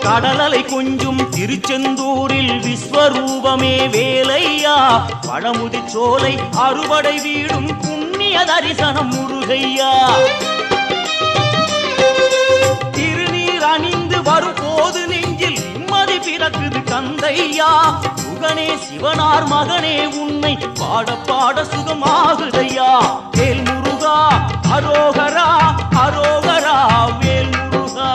கடலலை கொஞ்சும் திருச்செந்தூரில் விஸ்வரூபமே வேலையா பழமுதி சோலை அறுபடை வீடும் புண்ணிய தரிசனம் முருகையா திருநீர் அணிந்து வரும் போது நெஞ்சில் நிம்மதி பிறக்குது கந்தையா சுகனே சிவனார் மகனே உன்னை பாட பாட சுகமாகுதையா வேல் முருகா அரோகரா அரோகரா வேல் முருகா